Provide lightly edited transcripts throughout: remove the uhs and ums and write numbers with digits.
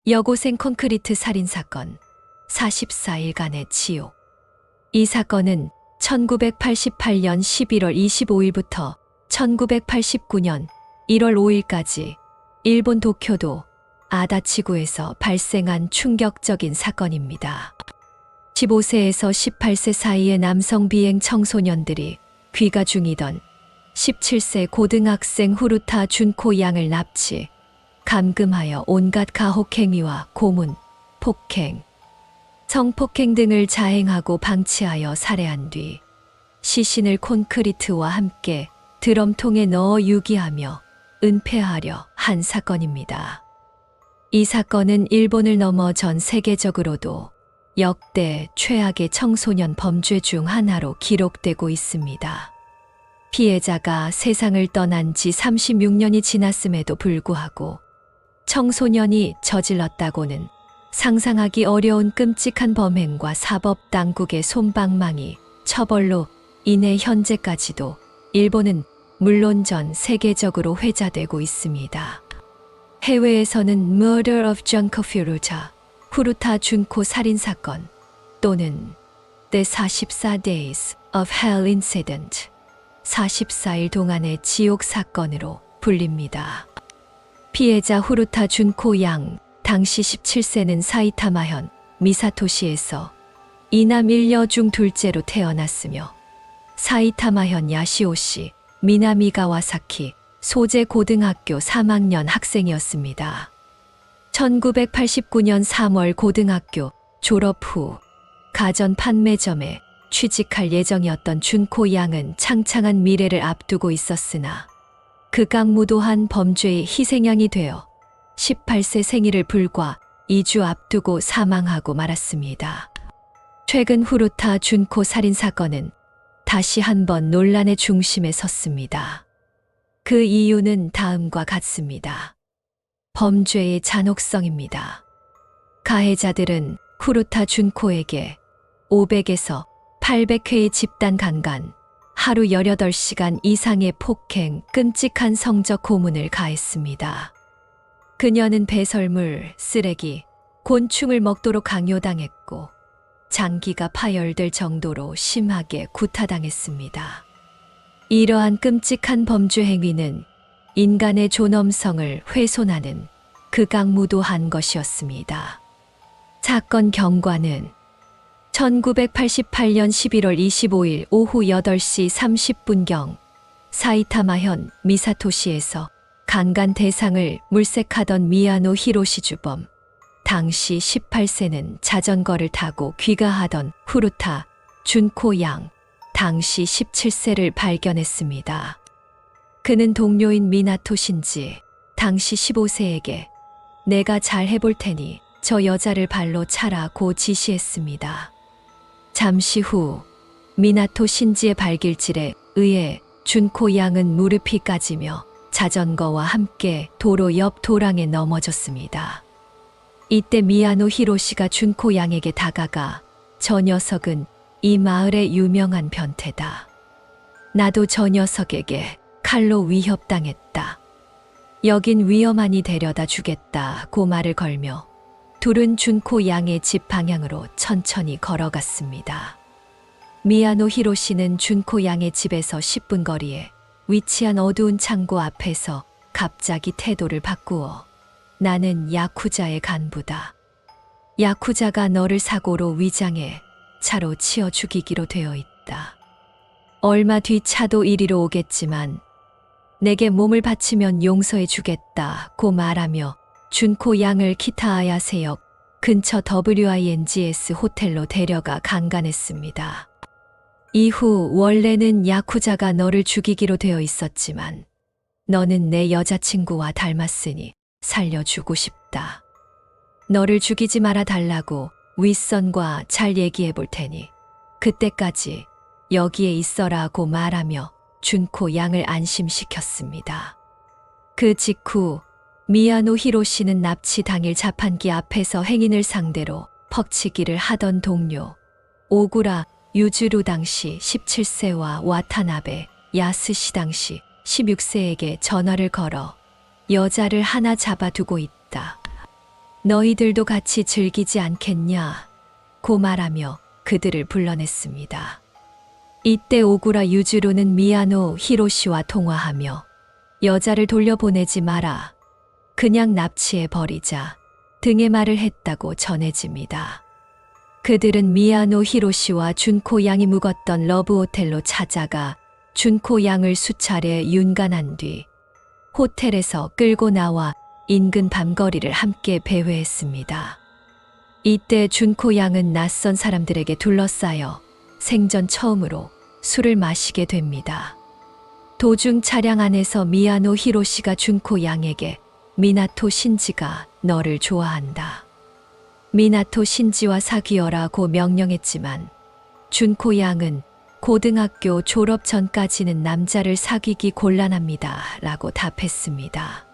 여고생 콘크리트 살인사건 44일간의 지옥. 이 사건은 1988년 11월 25일부터 1989년 1월 5일까지 일본 도쿄도 아다치구에서 발생한 충격적인 사건입니다. 15세에서 18세 사이의 남성 비행 청소년들이 귀가 중이던 17세 고등학생 후루타 준코 양을 납치, 감금하여 온갖 가혹행위와 고문, 폭행, 성폭행 등을 자행하고 방치하여 살해한 뒤 시신을 콘크리트와 함께 드럼통에 넣어 유기하며 은폐하려 한 사건입니다. 이 사건은 일본을 넘어 전 세계적으로도 역대 최악의 청소년 범죄 중 하나로 기록되고 있습니다. 피해자가 세상을 떠난 지 36년이 지났음에도 불구하고 청소년이 저질렀다고는 상상하기 어려운 끔찍한 범행과 사법 당국의 솜방망이 처벌로 인해 현재까지도 일본은 물론 전 세계적으로 회자되고 있습니다. 해외에서는 Murder of Junko Furuta, 후루타 준코 살인사건 또는 The 44 Days of Hell Incident, 44일 동안의 지옥 사건으로 불립니다. 피해자 후루타 준코 양, 당시 17세는 사이타마현 미사토시에서 이남 1녀 중 둘째로 태어났으며 사이타마현 야시오시 미나미가와사키 소재 고등학교 3학년 학생이었습니다. 1989년 3월 고등학교 졸업 후 가전 판매점에 취직할 예정이었던 준코 양은 창창한 미래를 앞두고 있었으나 극악무도한 범죄의 희생양이 되어 18세 생일을 불과 2주 앞두고 사망하고 말았습니다. 최근 후루타 준코 살인사건은 다시 한번 논란의 중심에 섰습니다. 그 이유는 다음과 같습니다. 범죄의 잔혹성입니다. 가해자들은 후루타 준코에게 500에서 800회의 집단 강간, 하루 18시간 이상의 폭행, 끔찍한 성적 고문을 가했습니다. 그녀는 배설물, 쓰레기, 곤충을 먹도록 강요당했고 장기가 파열될 정도로 심하게 구타당했습니다. 이러한 끔찍한 범죄 행위는 인간의 존엄성을 훼손하는 극악무도한 것이었습니다. 사건 경과는 1988년 11월 25일 오후 8시 30분경 사이타마현 미사토시에서 강간 대상을 물색하던 미야노 히로시 주범, 당시 18세는 자전거를 타고 귀가하던 후루타 준코 양, 당시 17세를 발견했습니다. 그는 동료인 미나토 신지, 당시 15세에게 내가 잘 해볼 테니 저 여자를 발로 차라고 지시했습니다. 잠시 후 미나토 신지의 발길질에 의해 준코 양은 무릎이 까지며 자전거와 함께 도로 옆 도랑에 넘어졌습니다. 이때 미야노 히로시가 준코 양에게 다가가 저 녀석은 이 마을의 유명한 변태다. 나도 저 녀석에게 칼로 위협당했다. 여긴 위험하니 데려다 주겠다고 말을 걸며 둘은 준코 양의 집 방향으로 천천히 걸어갔습니다. 미야노 히로시는 준코 양의 집에서 10분 거리에 위치한 어두운 창고 앞에서 갑자기 태도를 바꾸어 나는 야쿠자의 간부다. 야쿠자가 너를 사고로 위장해 차로 치어 죽이기로 되어 있다. 얼마 뒤 차도 이리로 오겠지만 내게 몸을 바치면 용서해 주겠다고 말하며 준코 양을 키타아야세역 근처 WINGS 호텔로 데려가 강간했습니다. 이후 원래는 야쿠자가 너를 죽이기로 되어 있었지만 너는 내 여자친구와 닮았으니 살려주고 싶다. 너를 죽이지 말아 달라고 윗선과 잘 얘기해 볼 테니 그때까지 여기에 있어라고 말하며 준코 양을 안심시켰습니다. 그 직후 미야노 히로시는 납치 당일 자판기 앞에서 행인을 상대로 퍽치기를 하던 동료 오구라 유즈루 당시 17세와 와타나베 야스시 당시 16세에게 전화를 걸어 여자를 하나 잡아두고 있다. 너희들도 같이 즐기지 않겠냐? 고 말하며 그들을 불러냈습니다. 이때 오구라 유주로는 미야노 히로시와 통화하며 여자를 돌려보내지 마라. 그냥 납치해 버리자 등의 말을 했다고 전해집니다. 그들은 미야노 히로시와 준코 양이 묵었던 러브호텔로 찾아가 준코 양을 수차례 윤간한 뒤 호텔에서 끌고 나와 인근 밤거리를 함께 배회했습니다. 이때 준코 양은 낯선 사람들에게 둘러싸여 생전 처음으로 술을 마시게 됩니다. 도중 차량 안에서 미야노 히로시가 준코 양에게 미나토 신지가 너를 좋아한다. 미나토 신지와 사귀어라고 명령했지만 준코 양은 고등학교 졸업 전까지는 남자를 사귀기 곤란합니다. 라고 답했습니다.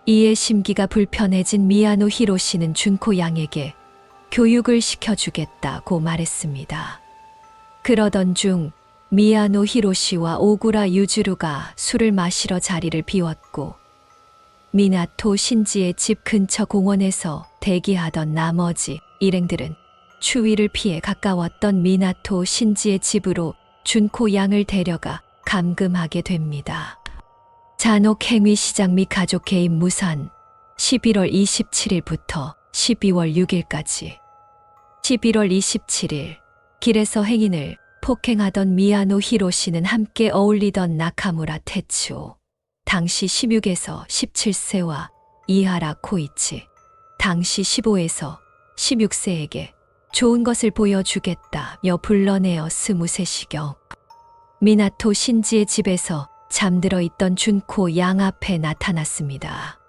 이에 심기가 불편해진 미야노 히로시는 준코 양에게 교육을 시켜주겠다고 말했습니다. 그러던 중 미야노 히로시와 오구라 유주루가 술을 마시러 자리를 비웠고 미나토 신지의 집 근처 공원에서 대기하던 나머지 일행들은 추위를 피해 가까웠던 미나토 신지의 집으로 준코 양을 데려가 감금하게 됩니다. 잔혹 행위 시작 및 가족 개입 무산 11월 27일부터 12월 6일까지 11월 27일 길에서 행인을 폭행하던 미야노 히로시는 함께 어울리던 나카무라 테츠오 당시 16에서 17세와 이하라 코이치 당시 15에서 16세에게 좋은 것을 보여주겠다며 불러내어 23시경 미나토 신지의 집에서 잠들어 있던 준코 양 앞에 나타났습니다.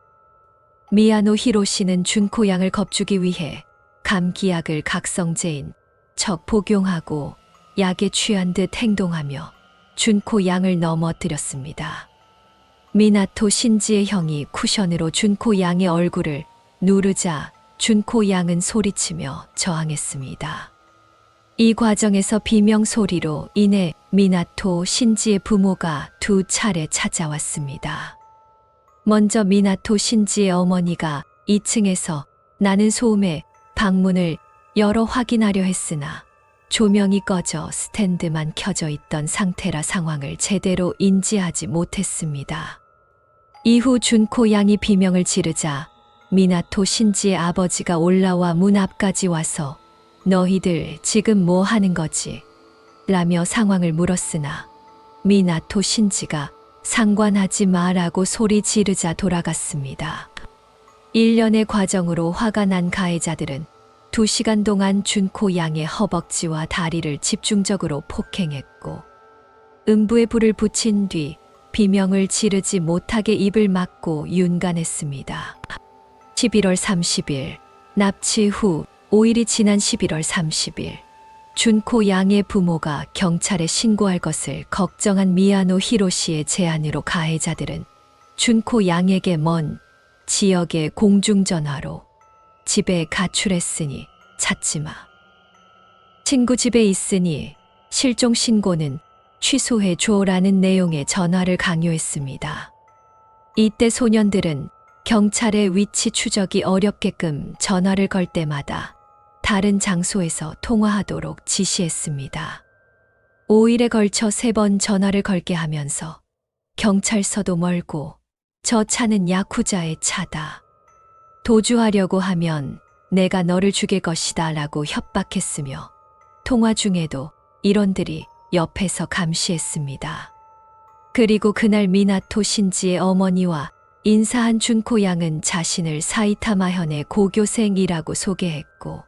미야노 히로시는 준코 양을 겁주기 위해 감기약을 각성제인 척 복용하고 약에 취한 듯 행동하며 준코 양을 넘어뜨렸습니다. 미나토 신지의 형이 쿠션으로 준코 양의 얼굴을 누르자 준코 양은 소리치며 저항했습니다. 이 과정에서 비명 소리로 인해 미나토 신지의 부모가 2차례 찾아왔습니다. 먼저 미나토 신지의 어머니가 2층에서 나는 소음에 방문을 열어 확인하려 했으나 조명이 꺼져 스탠드만 켜져 있던 상태라 상황을 제대로 인지하지 못했습니다. 이후 준코 양이 비명을 지르자 미나토 신지의 아버지가 올라와 문 앞까지 와서 너희들 지금 뭐 하는 거지? 라며 상황을 물었으나 미나토 신지가 상관하지 마라고 소리 지르자 돌아갔습니다. 일련의 과정으로 화가 난 가해자들은 2시간 동안 준코 양의 허벅지와 다리를 집중적으로 폭행했고 음부에 불을 붙인 뒤 비명을 지르지 못하게 입을 막고 윤간했습니다. 11월 30일 납치 후 5일이 지난 11월 30일 준코 양의 부모가 경찰에 신고할 것을 걱정한 미야노 히로시의 제안으로 가해자들은 준코 양에게 먼 지역의 공중전화로 집에 가출했으니 찾지 마. 친구 집에 있으니 실종 신고는 취소해 줘라는 내용의 전화를 강요했습니다. 이때 소년들은 경찰의 위치 추적이 어렵게끔 전화를 걸 때마다 다른 장소에서 통화하도록 지시했습니다. 5일에 걸쳐 3번 전화를 걸게 하면서 경찰서도 멀고 저 차는 야쿠자의 차다. 도주하려고 하면 내가 너를 죽일 것이다 라고 협박했으며 통화 중에도 일원들이 옆에서 감시했습니다. 그리고 그날 미나토 신지의 어머니와 인사한 준코 양은 자신을 사이타마현의 고교생이라고 소개했고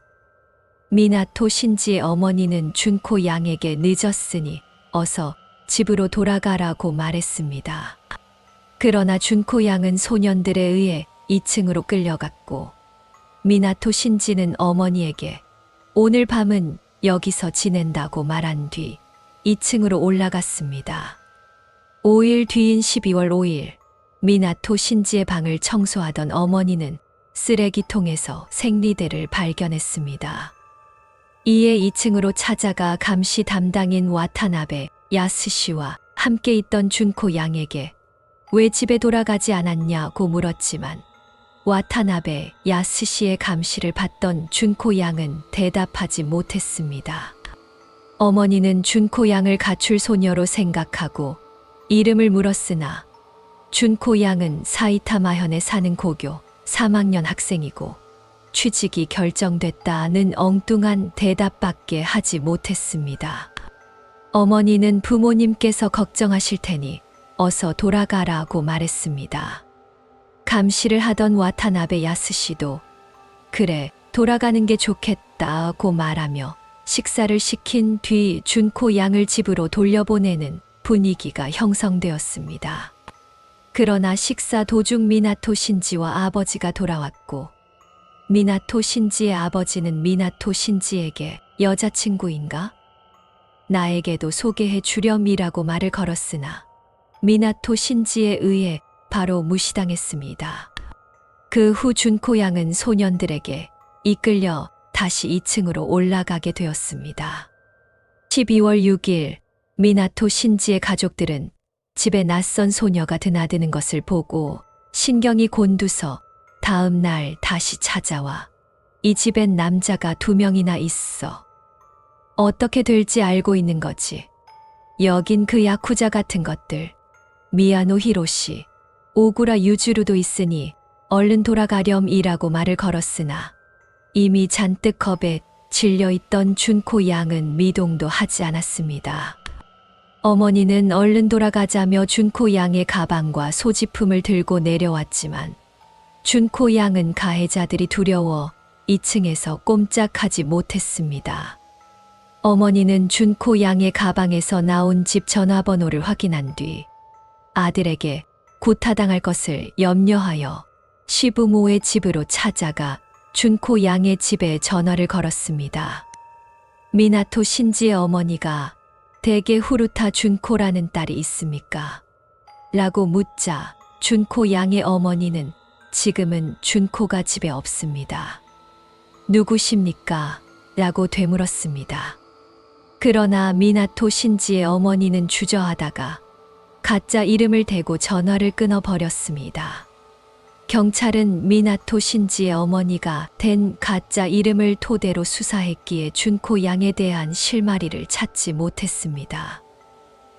미나토 신지의 어머니는 준코 양에게 늦었으니 어서 집으로 돌아가라고 말했습니다. 그러나 준코 양은 소년들에 의해 2층으로 끌려갔고 미나토 신지는 어머니에게 오늘 밤은 여기서 지낸다고 말한 뒤 2층으로 올라갔습니다. 5일 뒤인 12월 5일 미나토 신지의 방을 청소하던 어머니는 쓰레기통에서 생리대를 발견했습니다. 이에 2층으로 찾아가 감시 담당인 와타나베 야스시와 함께 있던 준코 양에게 왜 집에 돌아가지 않았냐고 물었지만 와타나베 야스시의 감시를 받던 준코 양은 대답하지 못했습니다. 어머니는 준코 양을 갖출 소녀로 생각하고 이름을 물었으나 준코 양은 사이타마현에 사는 고교 3학년 학생이고 취직이 결정됐다는 엉뚱한 대답밖에 하지 못했습니다. 어머니는 부모님께서 걱정하실 테니 어서 돌아가라고 말했습니다. 감시를 하던 와타나베 야스시도 그래, 돌아가는 게 좋겠다고 말하며 식사를 시킨 뒤 준코 양을 집으로 돌려보내는 분위기가 형성되었습니다. 그러나 식사 도중 미나토 신지와 아버지가 돌아왔고 미나토 신지의 아버지는 미나토 신지에게 여자친구인가? 나에게도 소개해 주렴이라고 말을 걸었으나 미나토 신지에 의해 바로 무시당했습니다. 그 후 준코 양은 소년들에게 이끌려 다시 2층으로 올라가게 되었습니다. 12월 6일 미나토 신지의 가족들은 집에 낯선 소녀가 드나드는 것을 보고 신경이 곤두서 다음 날 다시 찾아와 이 집엔 남자가 2명이나 있어. 어떻게 될지 알고 있는 거지. 여긴 그 야쿠자 같은 것들. 미야노 히로시, 오구라 유주루도 있으니 얼른 돌아가렴이라고 말을 걸었으나 이미 잔뜩 겁에 질려있던 준코 양은 미동도 하지 않았습니다. 어머니는 얼른 돌아가자며 준코 양의 가방과 소지품을 들고 내려왔지만 준코 양은 가해자들이 두려워 2층에서 꼼짝하지 못했습니다. 어머니는 준코 양의 가방에서 나온 집 전화번호를 확인한 뒤 아들에게 구타당할 것을 염려하여 시부모의 집으로 찾아가 준코 양의 집에 전화를 걸었습니다. 미나토 신지의 어머니가 댁에 후루타 준코라는 딸이 있습니까? 라고 묻자 준코 양의 어머니는 지금은 준코가 집에 없습니다. 누구십니까? 라고 되물었습니다. 그러나 미나토 신지의 어머니는 주저하다가 가짜 이름을 대고 전화를 끊어버렸습니다. 경찰은 미나토 신지의 어머니가 댄 가짜 이름을 토대로 수사했기에 준코 양에 대한 실마리를 찾지 못했습니다.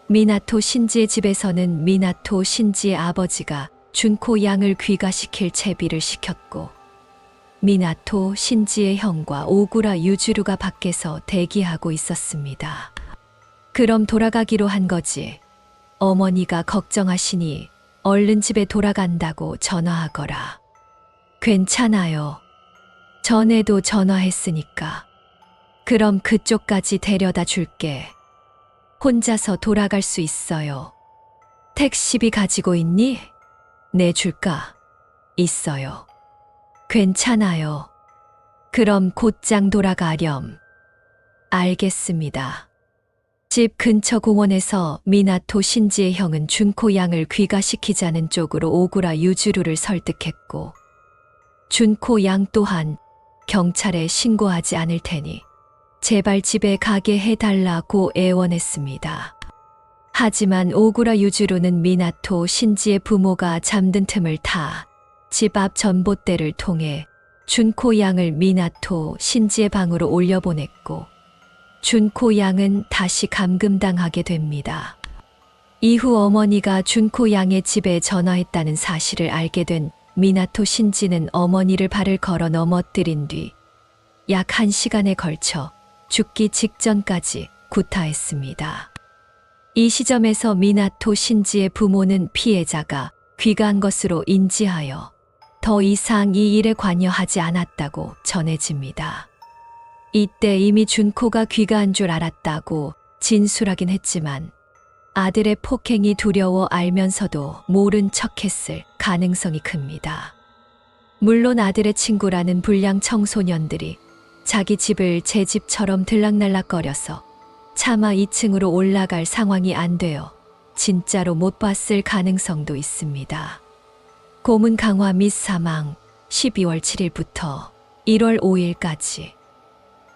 미나토 신지의 집에서는 미나토 신지의 아버지가 준코 양을 귀가시킬 채비를 시켰고 미나토 신지의 형과 오구라 유주루가 밖에서 대기하고 있었습니다. 그럼 돌아가기로 한 거지. 어머니가 걱정하시니 얼른 집에 돌아간다고 전화하거라. 괜찮아요. 전에도 전화했으니까. 그럼 그쪽까지 데려다 줄게. 혼자서 돌아갈 수 있어요. 택시비 가지고 있니? 내줄까? 있어요. 괜찮아요. 그럼 곧장 돌아가렴. 알겠습니다. 집 근처 공원에서 미나토 신지의 형은 준코 양을 귀가시키자는 쪽으로 오구라 유주루를 설득했고 준코 양 또한 경찰에 신고하지 않을 테니 제발 집에 가게 해달라고 애원했습니다. 하지만 오구라 유주루는 미나토 신지의 부모가 잠든 틈을 타 집 앞 전봇대를 통해 준코 양을 미나토 신지의 방으로 올려보냈고 준코 양은 다시 감금당하게 됩니다. 이후 어머니가 준코 양의 집에 전화했다는 사실을 알게 된 미나토 신지는 어머니를 발을 걸어 넘어뜨린 뒤 약 1시간에 걸쳐 죽기 직전까지 구타했습니다. 이 시점에서 미나토 신지의 부모는 피해자가 귀가한 것으로 인지하여 더 이상 이 일에 관여하지 않았다고 전해집니다. 이때 이미 준코가 귀가한 줄 알았다고 진술하긴 했지만 아들의 폭행이 두려워 알면서도 모른 척했을 가능성이 큽니다. 물론 아들의 친구라는 불량 청소년들이 자기 집을 제 집처럼 들락날락거려서 차마 2층으로 올라갈 상황이 안 되어 진짜로 못 봤을 가능성도 있습니다. 고문 강화 및 사망 12월 7일부터 1월 5일까지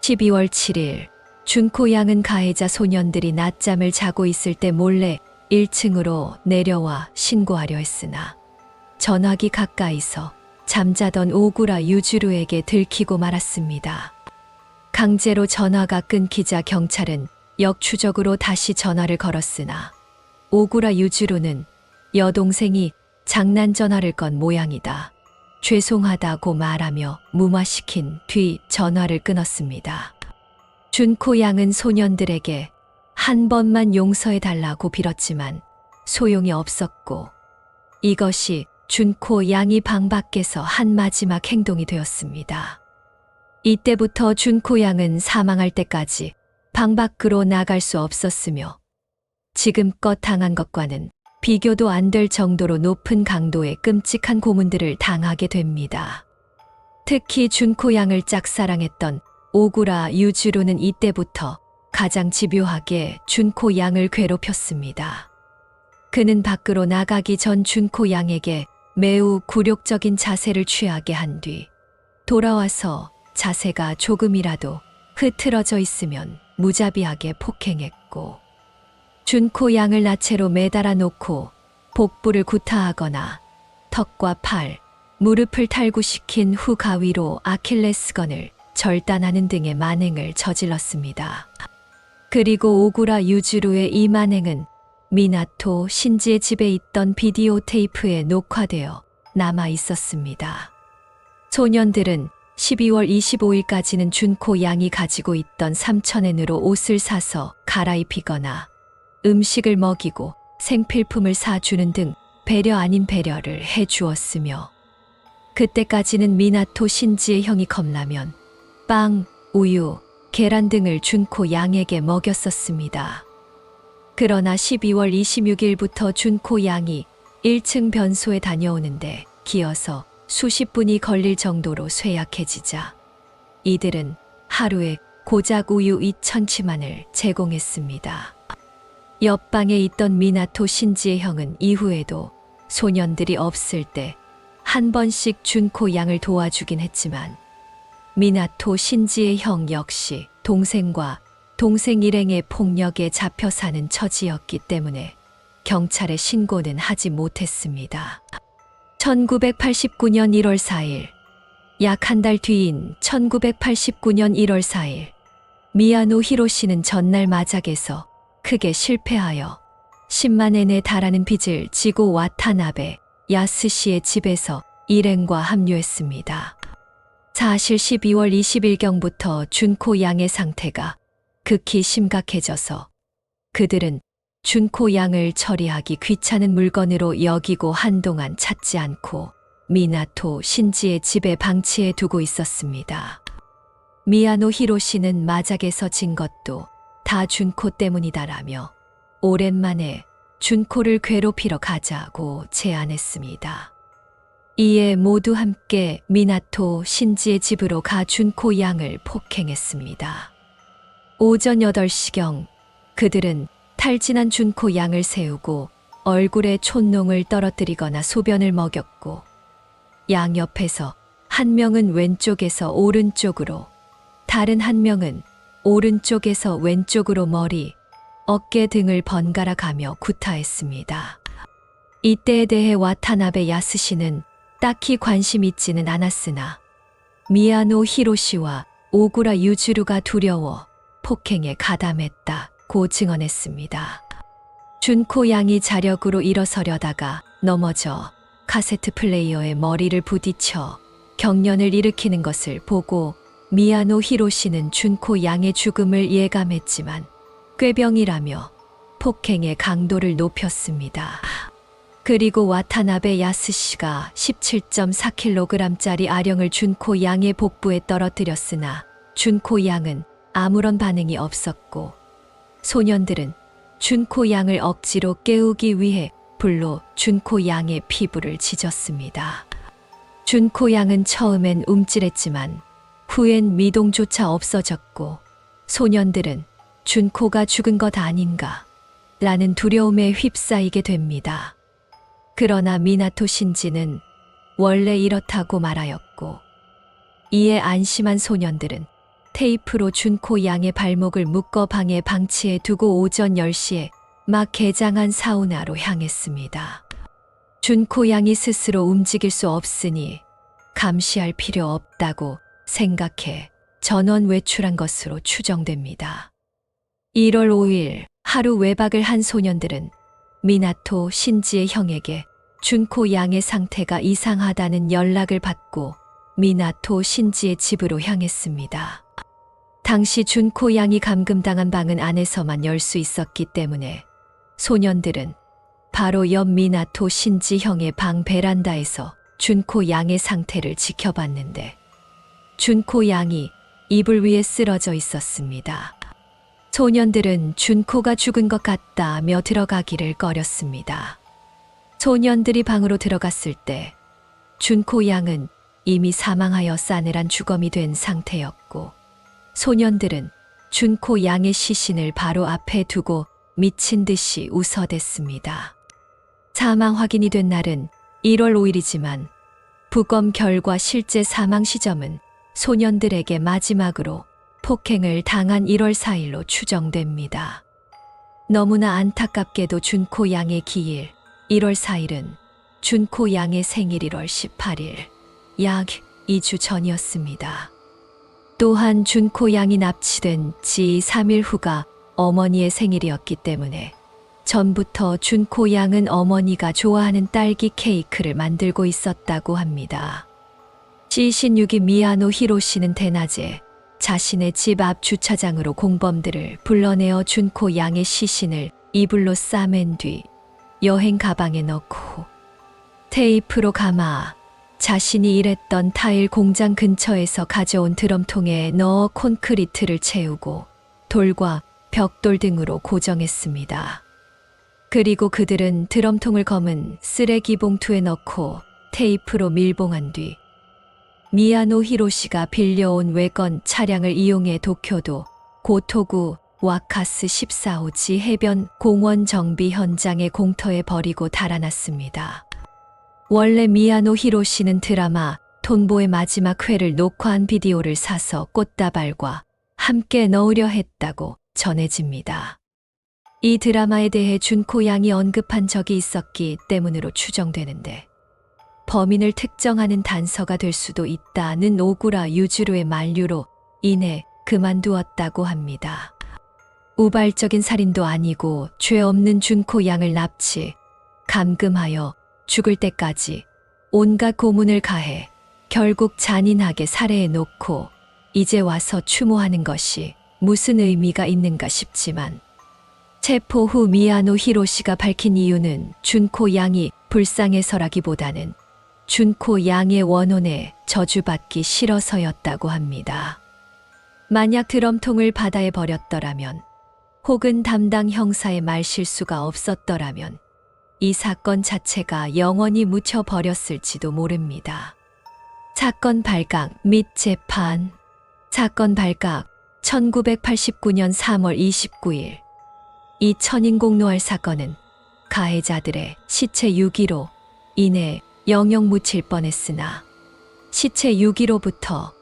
12월 7일 준코 양은 가해자 소년들이 낮잠을 자고 있을 때 몰래 1층으로 내려와 신고하려 했으나 전화기 가까이서 잠자던 오구라 유주루에게 들키고 말았습니다. 강제로 전화가 끊기자 경찰은 역추적으로 다시 전화를 걸었으나 오구라 유주루는 여동생이 장난 전화를 건 모양이다. 죄송하다고 말하며 무마시킨 뒤 전화를 끊었습니다. 준코 양은 소년들에게 한 번만 용서해달라고 빌었지만 소용이 없었고 이것이 준코 양이 방 밖에서 한 마지막 행동이 되었습니다. 이때부터 준코 양은 사망할 때까지 방 밖으로 나갈 수 없었으며 지금껏 당한 것과는 비교도 안 될 정도로 높은 강도의 끔찍한 고문들을 당하게 됩니다. 특히 준코 양을 짝사랑했던 오구라 유주루는 이때부터 가장 집요하게 준코 양을 괴롭혔습니다. 그는 밖으로 나가기 전 준코 양에게 매우 굴욕적인 자세를 취하게 한 뒤 돌아와서 자세가 조금이라도 흐트러져 있으면 무자비하게 폭행했고 준코 양을 나체로 매달아 놓고 복부를 구타하거나 턱과 팔, 무릎을 탈구시킨 후 가위로 아킬레스건을 절단하는 등의 만행을 저질렀습니다. 그리고 오구라 유주루의 이 만행은 미나토 신지의 집에 있던 비디오 테이프에 녹화되어 남아 있었습니다. 소년들은 12월 25일까지는 준코 양이 가지고 있던 3,000엔으로 옷을 사서 갈아입히거나 음식을 먹이고 생필품을 사주는 등 배려 아닌 배려를 해주었으며 그때까지는 미나토 신지의 형이 컵라면, 빵, 우유, 계란 등을 준코 양에게 먹였었습니다. 그러나 12월 26일부터 준코 양이 1층 변소에 다녀오는데 기어서 수십 분이 걸릴 정도로 쇠약해지자 이들은 하루에 고작 우유 2,000치만을 제공했습니다. 옆방에 있던 미나토 신지의 형은 이후에도 소년들이 없을 때 한 번씩 준코 양을 도와주긴 했지만 미나토 신지의 형 역시 동생과 동생 일행의 폭력에 잡혀 사는 처지였기 때문에 경찰에 신고는 하지 못했습니다. 1989년 1월 4일, 약 한 달 뒤인 1989년 1월 4일, 미야노 히로시는 전날 마작에서 크게 실패하여 10만 엔에 달하는 빚을 지고 와타나베 야스시의 집에서 일행과 합류했습니다. 사실 12월 20일경부터 준코 양의 상태가 극히 심각해져서 그들은 준코 양을 처리하기 귀찮은 물건으로 여기고 한동안 찾지 않고 미나토 신지의 집에 방치해 두고 있었습니다. 미야노 히로시는 마작에서 진 것도 다 준코 때문이다라며 오랜만에 준코를 괴롭히러 가자고 제안했습니다. 이에 모두 함께 미나토 신지의 집으로 가 준코 양을 폭행했습니다. 오전 8시경 그들은 탈진한 준코 양을 세우고 얼굴에 촛농을 떨어뜨리거나 소변을 먹였고 양옆에서 한 명은 왼쪽에서 오른쪽으로 다른 한 명은 오른쪽에서 왼쪽으로 머리, 어깨 등을 번갈아 가며 구타했습니다. 이때에 대해 와타나베 야스시는 딱히 관심 있지는 않았으나 미야노 히로시와 오구라 유주루가 두려워 폭행에 가담했다고 증언했습니다. 준코 양이 자력으로 일어서려다가 넘어져 카세트 플레이어의 머리를 부딪혀 경련을 일으키는 것을 보고 미야노 히로시는 준코 양의 죽음을 예감했지만 꾀병이라며 폭행의 강도를 높였습니다. 그리고 와타나베 야스시가 17.4kg짜리 아령을 준코 양의 복부에 떨어뜨렸으나 준코 양은 아무런 반응이 없었고 소년들은 준코 양을 억지로 깨우기 위해 불로 준코 양의 피부를 찢었습니다. 준코 양은 처음엔 움찔했지만 후엔 미동조차 없어졌고 소년들은 준코가 죽은 것 아닌가 라는 두려움에 휩싸이게 됩니다. 그러나 미나토 신지는 원래 이렇다고 말하였고 이에 안심한 소년들은 테이프로 준코 양의 발목을 묶어 방에 방치해 두고 오전 10시에 막 개장한 사우나로 향했습니다. 준코 양이 스스로 움직일 수 없으니 감시할 필요 없다고 생각해 전원 외출한 것으로 추정됩니다. 1월 5일 하루 외박을 한 소년들은 미나토 신지의 형에게 준코 양의 상태가 이상하다는 연락을 받고 미나토 신지의 집으로 향했습니다. 당시 준코 양이 감금당한 방은 안에서만 열 수 있었기 때문에 소년들은 바로 옆 미나토 신지 형의 방 베란다에서 준코 양의 상태를 지켜봤는데 준코 양이 이불 위에 쓰러져 있었습니다. 소년들은 준코가 죽은 것 같다며 들어가기를 꺼렸습니다. 소년들이 방으로 들어갔을 때 준코 양은 이미 사망하여 싸늘한 주검이 된 상태였고 소년들은 준코 양의 시신을 바로 앞에 두고 미친 듯이 웃어댔습니다. 사망 확인이 된 날은 1월 5일이지만 부검 결과 실제 사망 시점은 소년들에게 마지막으로 폭행을 당한 1월 4일로 추정됩니다. 너무나 안타깝게도 준코 양의 기일 1월 4일은 준코 양의 생일 1월 18일, 약 2주 전이었습니다. 또한 준코 양이 납치된 지 3일 후가 어머니의 생일이었기 때문에 전부터 준코 양은 어머니가 좋아하는 딸기 케이크를 만들고 있었다고 합니다. 시신 6기 미야노 히로시는 대낮에 자신의 집 앞 주차장으로 공범들을 불러내어 준코 양의 시신을 이불로 싸맨 뒤 여행 가방에 넣고 테이프로 감아 자신이 일했던 타일 공장 근처에서 가져온 드럼통에 넣어 콘크리트를 채우고 돌과 벽돌 등으로 고정했습니다. 그리고 그들은 드럼통을 검은 쓰레기 봉투에 넣고 테이프로 밀봉한 뒤 미야노 히로시가 빌려온 외건 차량을 이용해 도쿄도 고토구 와카스 14호지 해변 공원 정비 현장의 공터에 버리고 달아났습니다. 원래 미야노 히로시는 드라마 톤보의 마지막 회를 녹화한 비디오를 사서 꽃다발과 함께 넣으려 했다고 전해집니다. 이 드라마에 대해 준코 양이 언급한 적이 있었기 때문으로 추정되는데 범인을 특정하는 단서가 될 수도 있다는 오구라 유주로의 만류로 인해 그만두었다고 합니다. 우발적인 살인도 아니고 죄 없는 준코 양을 납치, 감금하여 죽을 때까지 온갖 고문을 가해 결국 잔인하게 살해해 놓고 이제 와서 추모하는 것이 무슨 의미가 있는가 싶지만 체포 후 미야노 히로시가 밝힌 이유는 준코 양이 불쌍해서라기보다는 준코 양의 원혼에 저주받기 싫어서였다고 합니다. 만약 드럼통을 바다에 버렸더라면 혹은 담당 형사의 말실수가 없었더라면 이 사건 자체가 영원히 묻혀버렸을지도 모릅니다. 사건 발각 및 재판. 사건 발각 1989년 3월 29일 이 천인공노할 사건은 가해자들의 시체 유기로 인해 영영 묻힐 뻔했으나 시체 유기로부터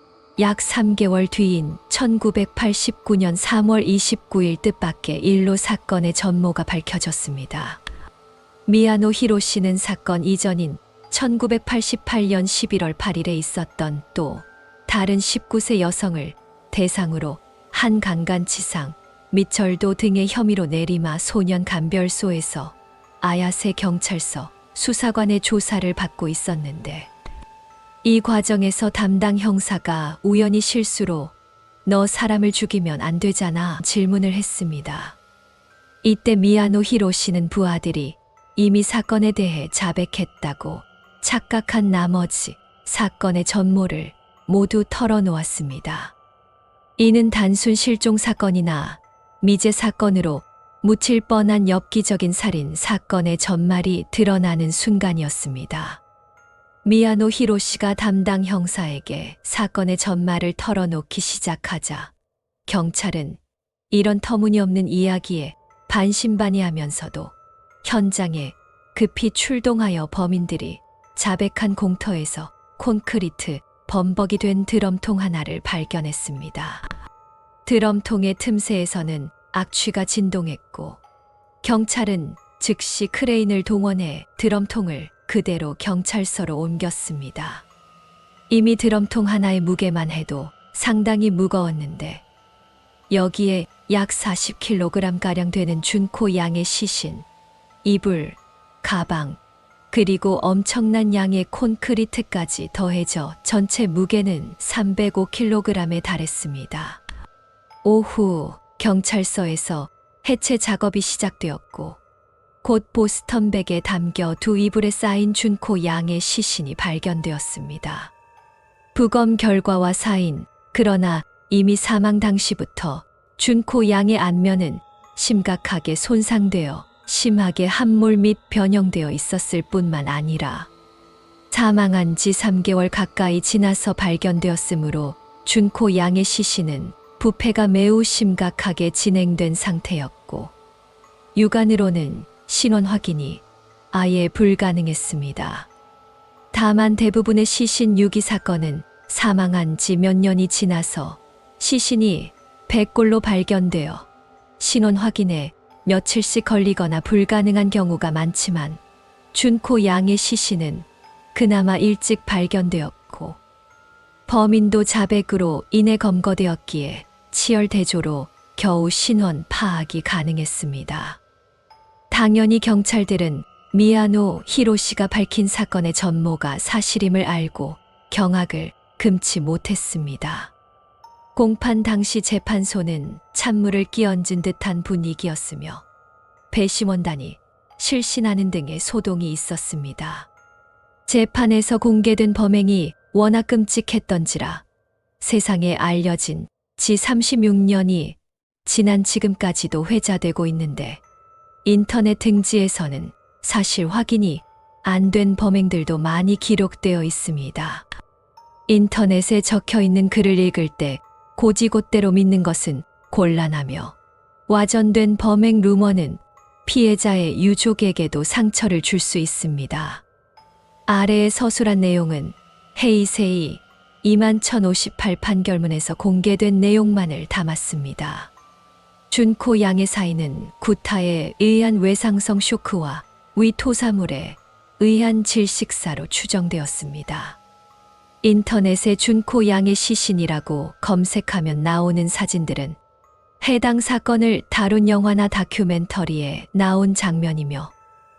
약 3개월 뒤인 1989년 3월 29일 뜻밖의 일로 사건의 전모가 밝혀졌습니다. 미야노 히로시는 사건 이전인 1988년 11월 8일에 있었던 또 다른 19세 여성을 대상으로 한 강간치상, 미철도 등의 혐의로 내리마 소년감별소에서 아야세 경찰서 수사관의 조사를 받고 있었는데 이 과정에서 담당 형사가 우연히 실수로 너 사람을 죽이면 안 되잖아 질문을 했습니다. 이때 미야노 히로시는 부하들이 이미 사건에 대해 자백했다고 착각한 나머지 사건의 전모를 모두 털어놓았습니다. 이는 단순 실종 사건이나 미제 사건으로 묻힐 뻔한 엽기적인 살인 사건의 전말이 드러나는 순간이었습니다. 미야노 히로시가 담당 형사에게 사건의 전말을 털어놓기 시작하자 경찰은 이런 터무니없는 이야기에 반신반의하면서도 현장에 급히 출동하여 범인들이 자백한 공터에서 콘크리트 범벅이 된 드럼통 하나를 발견했습니다. 드럼통의 틈새에서는 악취가 진동했고 경찰은 즉시 크레인을 동원해 드럼통을 그대로 경찰서로 옮겼습니다. 이미 드럼통 하나의 무게만 해도 상당히 무거웠는데 여기에 약 40kg가량 되는 준코 양의 시신, 이불, 가방, 그리고 엄청난 양의 콘크리트까지 더해져 전체 무게는 305kg에 달했습니다. 오후 경찰서에서 해체 작업이 시작되었고 곧 보스턴백에 담겨 두 이불에 쌓인 준코 양의 시신이 발견되었습니다. 부검 결과와 사인, 그러나 이미 사망 당시부터 준코 양의 안면은 심각하게 손상되어 심하게 함몰 및 변형되어 있었을 뿐만 아니라 사망한 지 3개월 가까이 지나서 발견되었으므로 준코 양의 시신은 부패가 매우 심각하게 진행된 상태였고 육안으로는 신원 확인이 아예 불가능했습니다. 다만 대부분의 시신 유기 사건은 사망한 지 몇 년이 지나서 시신이 백골로 발견되어 신원 확인에 며칠씩 걸리거나 불가능한 경우가 많지만 준코 양의 시신은 그나마 일찍 발견되었고 범인도 자백으로 인해 검거되었기에 치열대조로 겨우 신원 파악이 가능했습니다. 당연히 경찰들은 미야노 히로시가 밝힌 사건의 전모가 사실임을 알고 경악을 금치 못했습니다. 공판 당시 재판소는 찬물을 끼얹은 듯한 분위기였으며 배심원단이 실신하는 등의 소동이 있었습니다. 재판에서 공개된 범행이 워낙 끔찍했던지라 세상에 알려진 지 36년이 지난 지금까지도 회자되고 있는데 인터넷 등지에서는 사실 확인이 안 된 범행들도 많이 기록되어 있습니다. 인터넷에 적혀 있는 글을 읽을 때 고지곳대로 믿는 것은 곤란하며 와전된 범행 루머는 피해자의 유족에게도 상처를 줄 수 있습니다. 아래의 서술한 내용은 헤이세이 21,058 판결문에서 공개된 내용만을 담았습니다. 준코 양의 사인은 구타에 의한 외상성 쇼크와 위토사물에 의한 질식사로 추정되었습니다. 인터넷에 준코 양의 시신이라고 검색하면 나오는 사진들은 해당 사건을 다룬 영화나 다큐멘터리에 나온 장면이며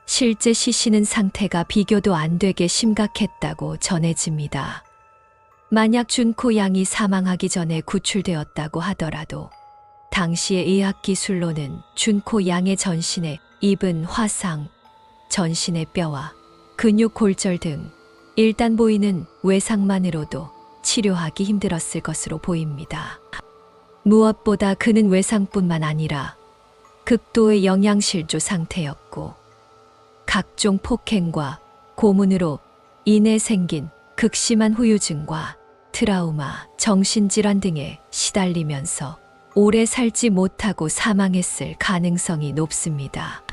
실제 시신은 상태가 비교도 안 되게 심각했다고 전해집니다. 만약 준코 양이 사망하기 전에 구출되었다고 하더라도 당시의 의학기술로는 준코 양의 전신에 입은 화상, 전신의 뼈와 근육 골절 등 일단 보이는 외상만으로도 치료하기 힘들었을 것으로 보입니다. 무엇보다 그는 외상뿐만 아니라 극도의 영양실조 상태였고 각종 폭행과 고문으로 인해 생긴 극심한 후유증과 트라우마, 정신질환 등에 시달리면서 오래 살지 못하고 사망했을 가능성이 높습니다.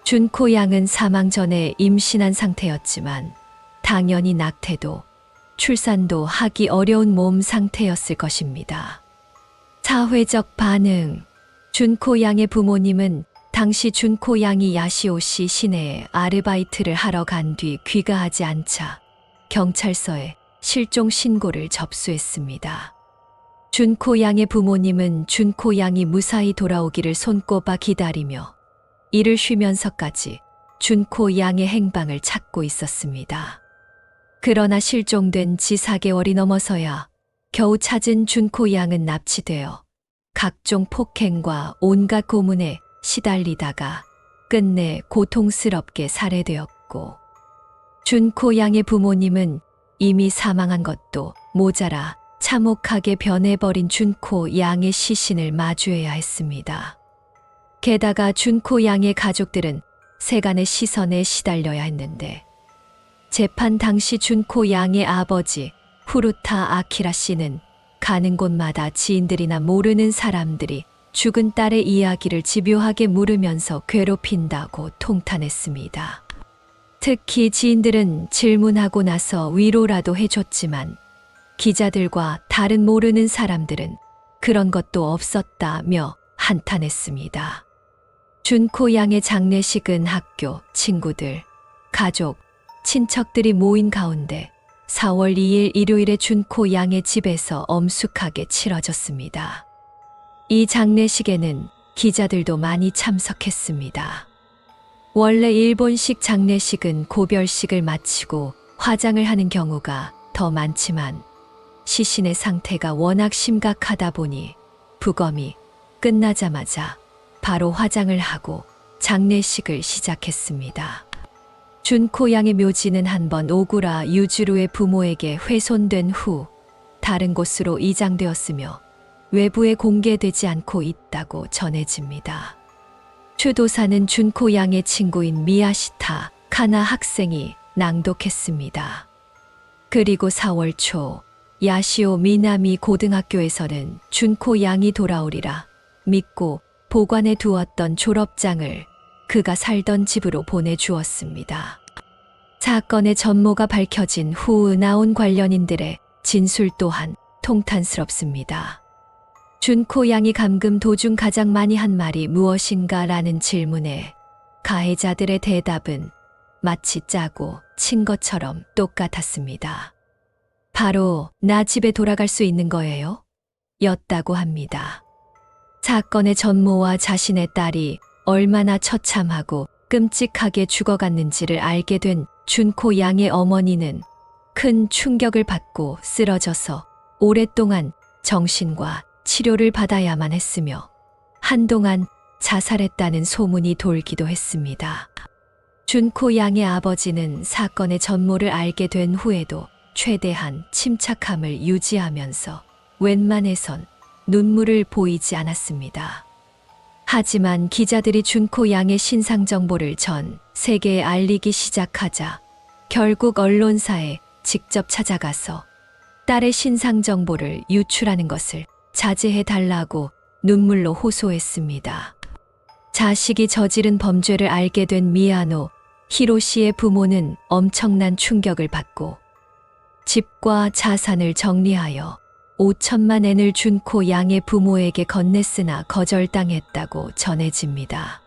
준코 양은 사망 전에 임신한 상태였지만 당연히 낙태도 출산도 하기 어려운 몸 상태였을 것입니다. 사회적 반응. 준코 양의 부모님은 당시 준코 양이 야시오시 시내에 아르바이트를 하러 간 뒤 귀가하지 않자 경찰서에 실종 신고를 접수했습니다. 준코 양의 부모님은 준코 양이 무사히 돌아오기를 손꼽아 기다리며 이를 쉬면서까지 준코 양의 행방을 찾고 있었습니다. 그러나 실종된 지 4개월이 넘어서야 겨우 찾은 준코 양은 납치되어 각종 폭행과 온갖 고문에 시달리다가 끝내 고통스럽게 살해되었고 준코 양의 부모님은 이미 사망한 것도 모자라 참혹하게 변해버린 준코 양의 시신을 마주해야 했습니다. 게다가 준코 양의 가족들은 세간의 시선에 시달려야 했는데 재판 당시 준코 양의 아버지 후루타 아키라 씨는 가는 곳마다 지인들이나 모르는 사람들이 죽은 딸의 이야기를 집요하게 물으면서 괴롭힌다고 통탄했습니다. 특히 지인들은 질문하고 나서 위로라도 해줬지만 기자들과 다른 모르는 사람들은 그런 것도 없었다며 한탄했습니다. 준코 양의 장례식은 학교, 친구들, 가족, 친척들이 모인 가운데 4월 2일 일요일에 준코 양의 집에서 엄숙하게 치러졌습니다. 이 장례식에는 기자들도 많이 참석했습니다. 원래 일본식 장례식은 고별식을 마치고 화장을 하는 경우가 더 많지만 시신의 상태가 워낙 심각하다 보니 부검이 끝나자마자 바로 화장을 하고 장례식을 시작했습니다. 준코 양의 묘지는 한번 오구라 유주루의 부모에게 훼손된 후 다른 곳으로 이장되었으며 외부에 공개되지 않고 있다고 전해집니다. 추도사는 준코 양의 친구인 미야시타 카나 학생이 낭독했습니다. 그리고 4월 초 야시오 미나미 고등학교에서는 준코 양이 돌아오리라 믿고 보관해 두었던 졸업장을 그가 살던 집으로 보내주었습니다. 사건의 전모가 밝혀진 후 나온 관련인들의 진술 또한 통탄스럽습니다. 준코 양이 감금 도중 가장 많이 한 말이 무엇인가 라는 질문에 가해자들의 대답은 마치 짜고 친 것처럼 똑같았습니다. 바로 나 집에 돌아갈 수 있는 거예요? 였다고 합니다. 사건의 전모와 자신의 딸이 얼마나 처참하고 끔찍하게 죽어갔는지를 알게 된 준코 양의 어머니는 큰 충격을 받고 쓰러져서 오랫동안 정신과 치료를 받아야만 했으며 한동안 자살했다는 소문이 돌기도 했습니다. 준코 양의 아버지는 사건의 전모를 알게 된 후에도 최대한 침착함을 유지하면서 웬만해선 눈물을 보이지 않았습니다. 하지만 기자들이 준코 양의 신상 정보를 전 세계에 알리기 시작하자 결국 언론사에 직접 찾아가서 딸의 신상 정보를 유출하는 것을 자제해 달라고 눈물로 호소했습니다. 자식이 저지른 범죄를 알게 된 미야노 히로시의 부모는 엄청난 충격을 받고 집과 자산을 정리하여 5천만 엔을 준코 양의 부모에게 건넸으나 거절당했다고 전해집니다.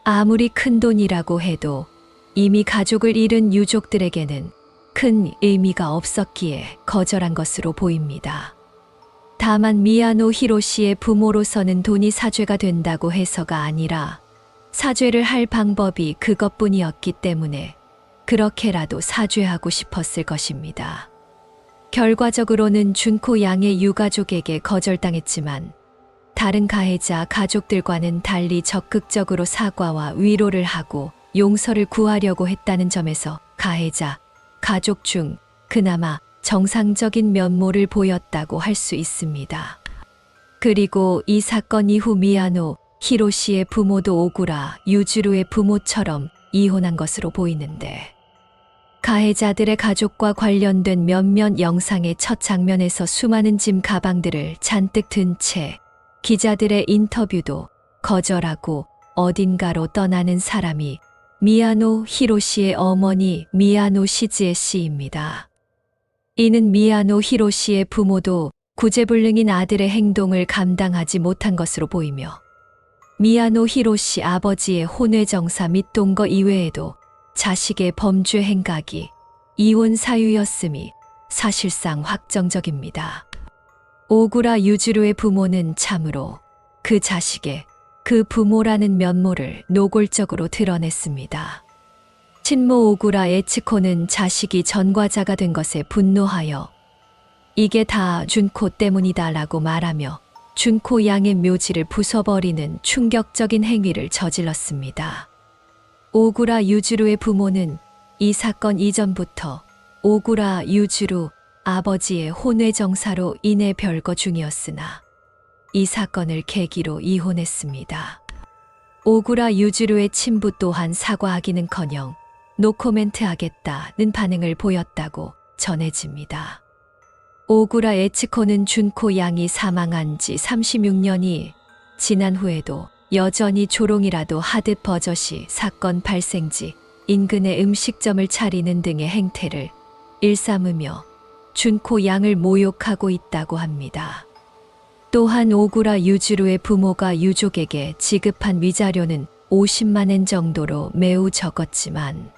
아무리 큰 돈이라고 해도 이미 가족을 잃은 유족들에게는 큰 의미가 없었기에 거절한 것으로 보입니다. 다만 미야노 히로시의 부모로서는 돈이 사죄가 된다고 해서가 아니라 사죄를 할 방법이 그것뿐이었기 때문에 그렇게라도 사죄하고 싶었을 것입니다. 결과적으로는 준코 양의 유가족에게 거절당했지만 다른 가해자 가족들과는 달리 적극적으로 사과와 위로를 하고 용서를 구하려고 했다는 점에서 가해자 가족 중 그나마 정상적인 면모를 보였다고 할 수 있습니다. 그리고 이 사건 이후 미야노 히로시의 부모도 오구라 유주루의 부모처럼 이혼한 것으로 보이는데 가해자들의 가족과 관련된 몇몇 영상의 첫 장면에서 수많은 짐 가방들을 잔뜩 든 채 기자들의 인터뷰도 거절하고 어딘가로 떠나는 사람이 미야노 히로시의 어머니 미야노 시즈에 씨입니다. 이는 미야노 히로시의 부모도 구제불능인 아들의 행동을 감당하지 못한 것으로 보이며 미야노 히로시 아버지의 혼외정사 및 동거 이외에도 자식의 범죄 행각이 이혼 사유였음이 사실상 확정적입니다. 오구라 유주루의 부모는 참으로 그 자식의 그 부모라는 면모를 노골적으로 드러냈습니다. 친모 오구라 에츠코는 자식이 전과자가 된 것에 분노하여 이게 다 준코 때문이다라고 말하며 준코 양의 묘지를 부숴버리는 충격적인 행위를 저질렀습니다. 오구라 유주루의 부모는 이 사건 이전부터 오구라 유주루 아버지의 혼외정사로 인해 별거 중이었으나 이 사건을 계기로 이혼했습니다. 오구라 유주루의 친부 또한 사과하기는커녕 노코멘트 하겠다는 반응을 보였다고 전해집니다. 오구라 에츠코는 준코 양이 사망한 지 36년이 지난 후에도 여전히 조롱이라도 하듯 버젓이 사건 발생지 인근의 음식점을 차리는 등의 행태를 일삼으며 준코 양을 모욕하고 있다고 합니다. 또한 오구라 유주루의 부모가 유족에게 지급한 위자료는 50만 엔 정도로 매우 적었지만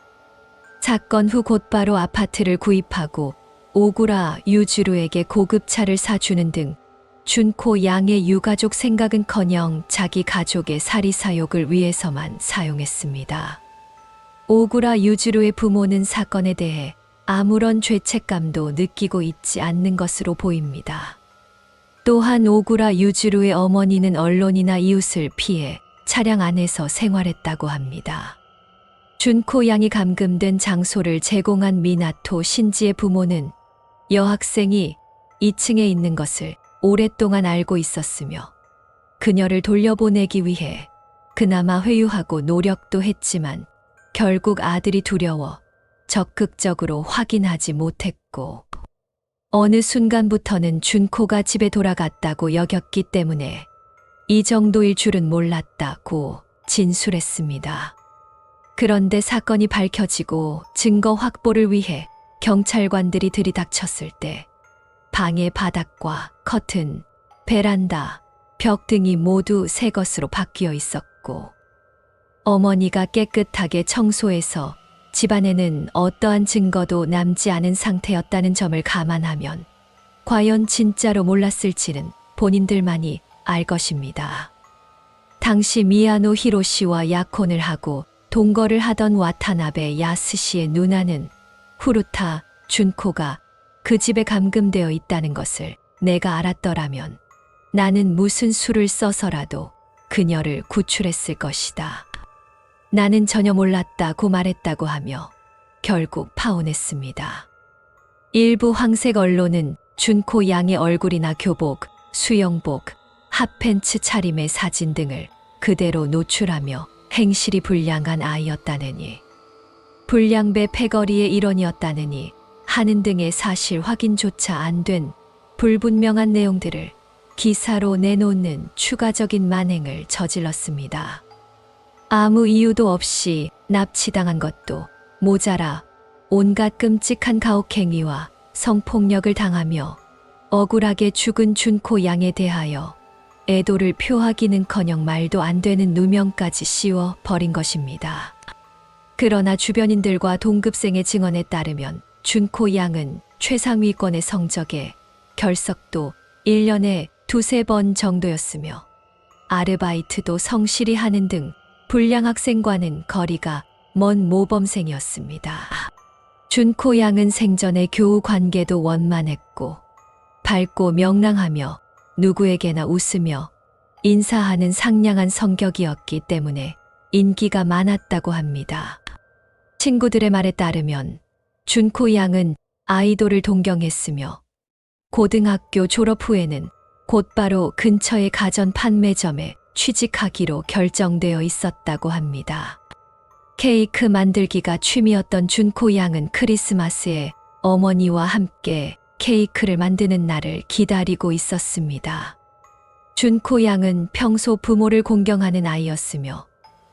사건 후 곧바로 아파트를 구입하고 오구라 유주루에게 고급차를 사주는 등 준코 양의 유가족 생각은커녕 자기 가족의 사리사욕을 위해서만 사용했습니다. 오구라 유주루의 부모는 사건에 대해 아무런 죄책감도 느끼고 있지 않는 것으로 보입니다. 또한 오구라 유주루의 어머니는 언론이나 이웃을 피해 차량 안에서 생활했다고 합니다. 준코 양이 감금된 장소를 제공한 미나토 신지의 부모는 여학생이 2층에 있는 것을 오랫동안 알고 있었으며 그녀를 돌려보내기 위해 그나마 회유하고 노력도 했지만 결국 아들이 두려워 적극적으로 확인하지 못했고 어느 순간부터는 준코가 집에 돌아갔다고 여겼기 때문에 이 정도일 줄은 몰랐다고 진술했습니다. 그런데 사건이 밝혀지고 증거 확보를 위해 경찰관들이 들이닥쳤을 때 방의 바닥과 커튼, 베란다, 벽 등이 모두 새 것으로 바뀌어 있었고 어머니가 깨끗하게 청소해서 집안에는 어떠한 증거도 남지 않은 상태였다는 점을 감안하면 과연 진짜로 몰랐을지는 본인들만이 알 것입니다. 당시 미야노 히로시와 약혼을 하고 동거를 하던 와타나베 야스시의 누나는 후루타 준코가 그 집에 감금되어 있다는 것을 내가 알았더라면 나는 무슨 수를 써서라도 그녀를 구출했을 것이다. 나는 전혀 몰랐다고 말했다고 하며 결국 파혼했습니다. 일부 황색 언론은 준코 양의 얼굴이나 교복, 수영복, 핫팬츠 차림의 사진 등을 그대로 노출하며 행실이 불량한 아이였다느니, 불량배 패거리의 일원이었다느니 하는 등의 사실 확인조차 안 된 불분명한 내용들을 기사로 내놓는 추가적인 만행을 저질렀습니다. 아무 이유도 없이 납치당한 것도 모자라 온갖 끔찍한 가혹행위와 성폭력을 당하며 억울하게 죽은 준코 양에 대하여 애도를 표하기는커녕 말도 안 되는 누명까지 씌워 버린 것입니다. 그러나 주변인들과 동급생의 증언에 따르면 준코 양은 최상위권의 성적에 결석도 1년에 2~3번 정도였으며 아르바이트도 성실히 하는 등 불량 학생과는 거리가 먼 모범생이었습니다. 준코 양은 생전에 교우 관계도 원만했고 밝고 명랑하며 누구에게나 웃으며 인사하는 상냥한 성격이었기 때문에 인기가 많았다고 합니다. 친구들의 말에 따르면 준코 양은 아이돌을 동경했으며 고등학교 졸업 후에는 곧바로 근처의 가전 판매점에 취직하기로 결정되어 있었다고 합니다. 케이크 만들기가 취미였던 준코 양은 크리스마스에 어머니와 함께 케이크를 만드는 날을 기다리고 있었습니다. 준코 양은 평소 부모를 공경하는 아이였으며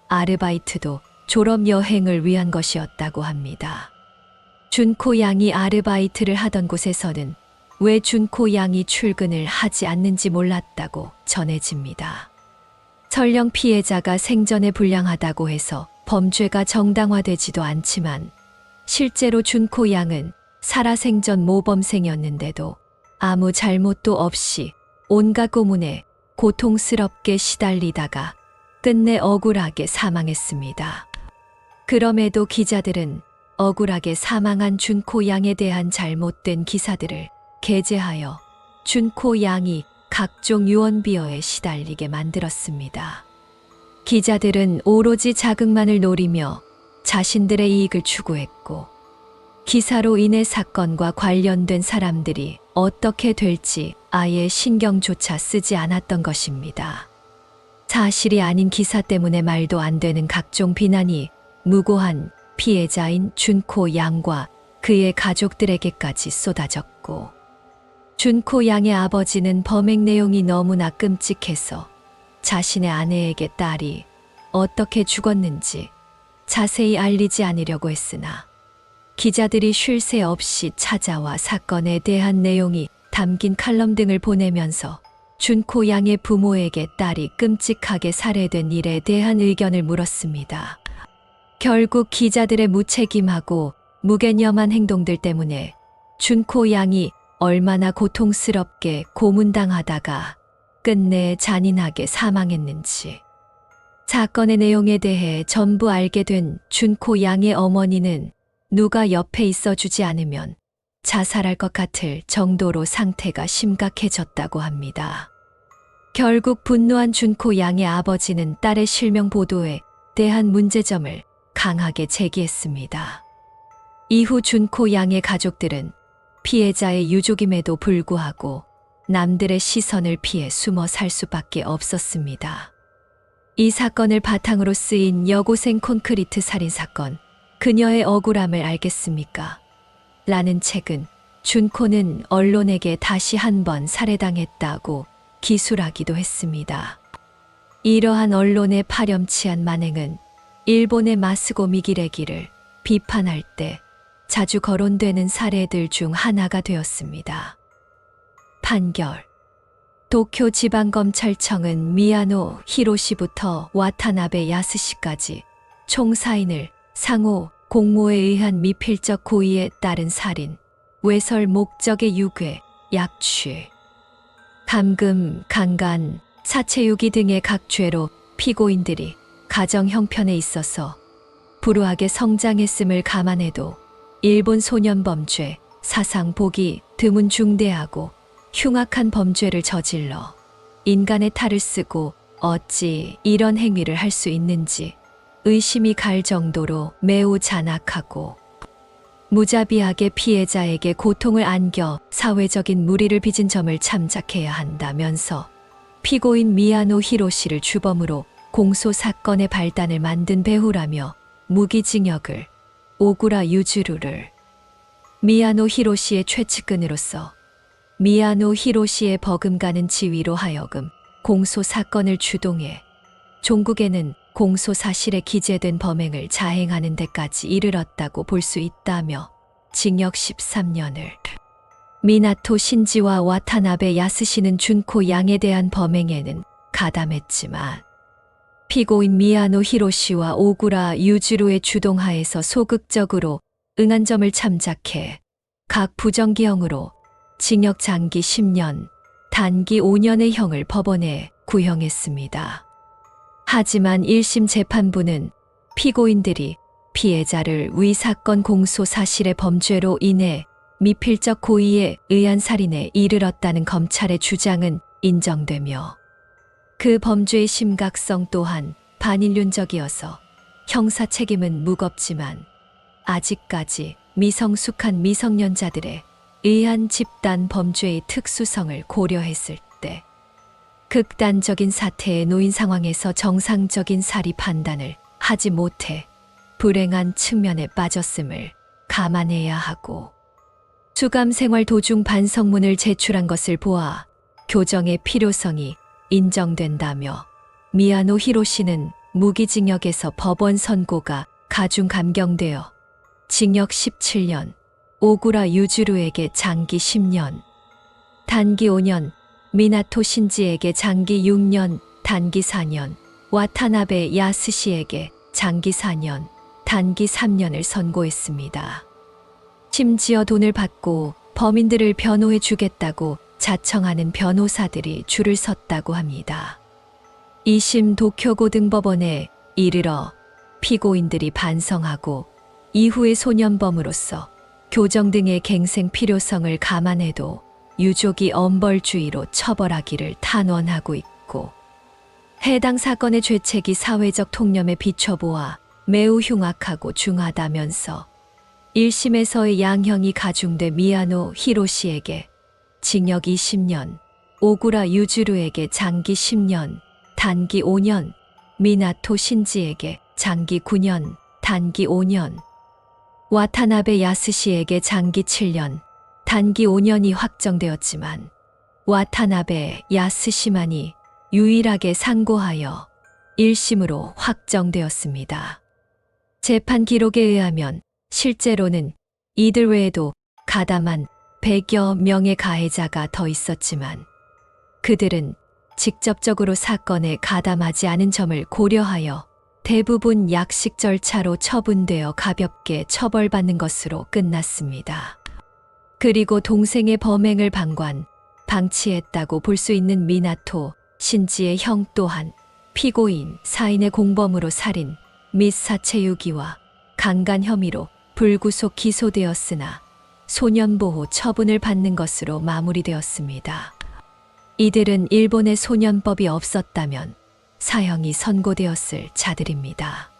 아르바이트도 졸업 여행을 위한 것이었다고 합니다. 준코 양이 아르바이트를 하던 곳에서는 왜 준코 양이 출근을 하지 않는지 몰랐다고 전해집니다. 설령 피해자가 생전에 불량하다고 해서 범죄가 정당화되지도 않지만 실제로 준코 양은 살아생전 모범생이었는데도 아무 잘못도 없이 온갖 고문에 고통스럽게 시달리다가 끝내 억울하게 사망했습니다. 그럼에도 기자들은 억울하게 사망한 준코 양에 대한 잘못된 기사들을 게재하여 준코 양이 각종 유언비어에 시달리게 만들었습니다. 기자들은 오로지 자극만을 노리며 자신들의 이익을 추구했고 기사로 인해 사건과 관련된 사람들이 어떻게 될지 아예 신경조차 쓰지 않았던 것입니다. 사실이 아닌 기사 때문에 말도 안 되는 각종 비난이 무고한 피해자인 준코 양과 그의 가족들에게까지 쏟아졌고 준코 양의 아버지는 범행 내용이 너무나 끔찍해서 자신의 아내에게 딸이 어떻게 죽었는지 자세히 알리지 않으려고 했으나 기자들이 쉴 새 없이 찾아와 사건에 대한 내용이 담긴 칼럼 등을 보내면서 준코 양의 부모에게 딸이 끔찍하게 살해된 일에 대한 의견을 물었습니다. 결국 기자들의 무책임하고 무개념한 행동들 때문에 준코 양이 얼마나 고통스럽게 고문당하다가 끝내 잔인하게 사망했는지. 사건의 내용에 대해 전부 알게 된 준코 양의 어머니는 누가 옆에 있어주지 않으면 자살할 것 같을 정도로 상태가 심각해졌다고 합니다. 결국 분노한 준코 양의 아버지는 딸의 실명 보도에 대한 문제점을 강하게 제기했습니다. 이후 준코 양의 가족들은 피해자의 유족임에도 불구하고 남들의 시선을 피해 숨어 살 수밖에 없었습니다. 이 사건을 바탕으로 쓰인 여고생 콘크리트 살인 사건, 그녀의 억울함을 알겠습니까? 라는 책은 준코는 언론에게 다시 한번 살해당했다고 기술하기도 했습니다. 이러한 언론의 파렴치한 만행은 일본의 마스고 미기레기를 비판할 때 자주 거론되는 사례들 중 하나가 되었습니다. 판결. 도쿄 지방검찰청은 미야노 히로시부터 와타나베 야스시까지 총 4인을 상호 공모에 의한 미필적 고의에 따른 살인, 외설 목적의 유괴, 약취, 감금, 강간, 사체유기 등의 각 죄로 피고인들이 가정 형편에 있어서 불우하게 성장했음을 감안해도 일본 소년범죄, 사상 보기 드문 중대하고 흉악한 범죄를 저질러 인간의 탈을 쓰고 어찌 이런 행위를 할 수 있는지 의심이 갈 정도로 매우 잔악하고 무자비하게 피해자에게 고통을 안겨 사회적인 무리를 빚은 점을 참작해야 한다면서 피고인 미야노 히로시를 주범으로 공소 사건의 발단을 만든 배후라며 무기징역을, 오구라 유즈루를 미야노 히로시의 최측근으로서 미야노 히로시의 버금가는 지위로 하여금 공소 사건을 주동해 종국에는 공소 사실에 기재된 범행을 자행하는 데까지 이르렀다고 볼 수 있다며 징역 13년을, 미나토 신지와 와타나베 야스시는 준코 양에 대한 범행에는 가담했지만 피고인 미야노 히로시와 오구라 유즈루의 주동하에서 소극적으로 응한 점을 참작해 각 부정기형으로 징역 장기 10년, 단기 5년의 형을 법원에 구형했습니다. 하지만 1심 재판부는 피고인들이 피해자를 위 사건 공소 사실의 범죄로 인해 미필적 고의에 의한 살인에 이르렀다는 검찰의 주장은 인정되며 그 범죄의 심각성 또한 반인륜적이어서 형사 책임은 무겁지만 아직까지 미성숙한 미성년자들의 의한 집단 범죄의 특수성을 고려했을 때 극단적인 사태에 놓인 상황에서 정상적인 사리 판단을 하지 못해 불행한 측면에 빠졌음을 감안해야 하고 수감 생활 도중 반성문을 제출한 것을 보아 교정의 필요성이 인정된다며 미야노 히로시는 무기징역에서 법원 선고가 가중 감경되어 징역 17년, 오구라 유즈루에게 장기 10년, 단기 5년, 미나토 신지에게 장기 6년, 단기 4년, 와타나베 야스시에게 장기 4년, 단기 3년을 선고했습니다. 심지어 돈을 받고 범인들을 변호해 주겠다고 자청하는 변호사들이 줄을 섰다고 합니다. 2심 도쿄고등법원에 이르러 피고인들이 반성하고 이후의 소년범으로서 교정 등의 갱생 필요성을 감안해도 유족이 엄벌주의로 처벌하기를 탄원하고 있고 해당 사건의 죄책이 사회적 통념에 비춰보아 매우 흉악하고 중하다면서 1심에서의 양형이 가중돼 미야노 히로시에게 징역 20년, 오구라 유즈루에게 장기 10년, 단기 5년, 미나토 신지에게 장기 9년, 단기 5년, 와타나베 야스시에게 장기 7년, 단기 5년이 확정되었지만 와타나베 야스시만이 유일하게 상고하여 1심으로 확정되었습니다. 재판 기록에 의하면 실제로는 이들 외에도 가담한 100여 명의 가해자가 더 있었지만 그들은 직접적으로 사건에 가담하지 않은 점을 고려하여 대부분 약식 절차로 처분되어 가볍게 처벌받는 것으로 끝났습니다. 그리고 동생의 범행을 방치했다고 볼 수 있는 미나토 신지의 형 또한 피고인 사인의 공범으로 살인 및 사체 유기와 강간 혐의로 불구속 기소되었으나 소년보호 처분을 받는 것으로 마무리되었습니다. 이들은 일본에 소년법이 없었다면 사형이 선고되었을 자들입니다.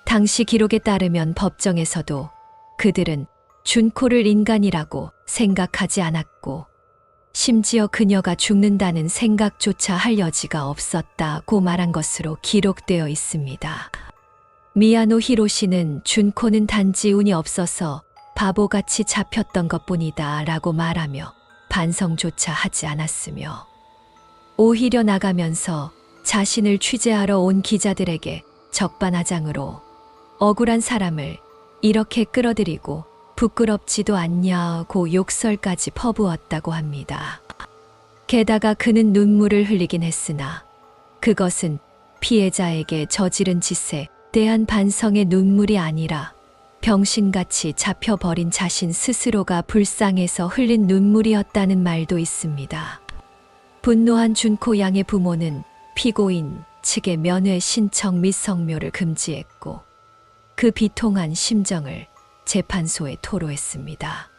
당시 기록에 따르면 법정에서도 그들은 준코를 인간이라고 생각하지 않았고 심지어 그녀가 죽는다는 생각조차 할 여지가 없었다고 말한 것으로 기록되어 있습니다. 미야노 히로시는 준코는 단지 운이 없어서 바보같이 잡혔던 것뿐이다 라고 말하며 반성조차 하지 않았으며 오히려 나가면서 자신을 취재하러 온 기자들에게 적반하장으로 억울한 사람을 이렇게 끌어들이고 부끄럽지도 않냐고 욕설까지 퍼부었다고 합니다. 게다가 그는 눈물을 흘리긴 했으나 그것은 피해자에게 저지른 짓에 대한 반성의 눈물이 아니라 병신같이 잡혀버린 자신 스스로가 불쌍해서 흘린 눈물이었다는 말도 있습니다. 분노한 준코 양의 부모는 피고인 측의 면회 신청 및 성묘를 금지했고 그 비통한 심정을 재판소에 토로했습니다.